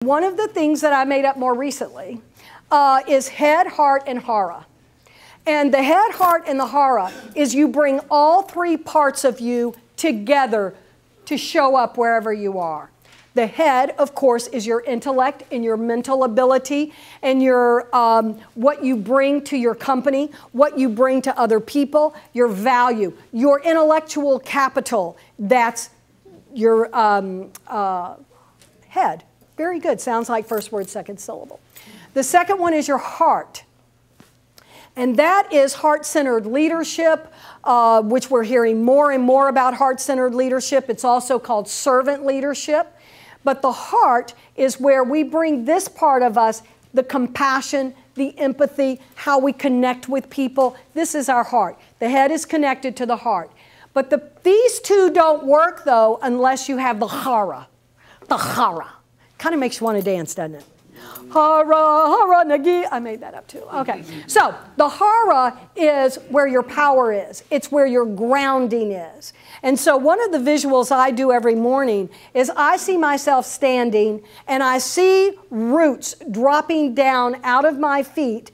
One of the things that I made up more recently is head, heart, and hara. And the head, heart, and the hara is you bring all three parts of you together to show up wherever you are. The head, of course, is your intellect and your mental ability and your what you bring to your company, what you bring to other people, your value, your intellectual capital. That's your head. Very good. Sounds like first word, second syllable. The second one is your heart. And that is heart-centered leadership, which we're hearing more and more about heart-centered leadership. It's also called servant leadership. But the heart is where we bring this part of us, the compassion, the empathy, how we connect with people. This is our heart. The head is connected to the heart. But these two don't work, though, unless you have the hara. The hara. Kind of makes you want to dance, doesn't it? Hara, hara, nagi. I made that up too. Okay. So the hara is where your power is. It's where your grounding is. And so one of the visuals I do every morning is I see myself standing and I see roots dropping down out of my feet,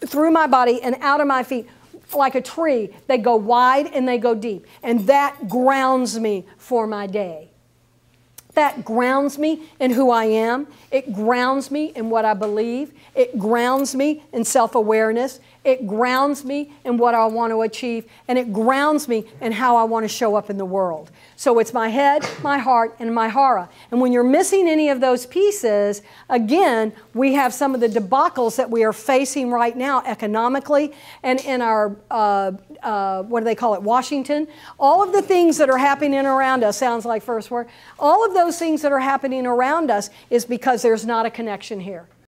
through my body and out of my feet like a tree. They go wide and they go deep. And that grounds me for my day. That grounds me in who I am. It grounds me in what I believe. It grounds me in self-awareness. It grounds me in what I want to achieve. And it grounds me in how I want to show up in the world. So it's my head, my heart, and my hara. And when you're missing any of those pieces, again, we have some of the debacles that we are facing right now economically and in our, what do they call it, Washington. All of the things that are happening around us, sounds like first word, all of those things that are happening around us is because there's not a connection here.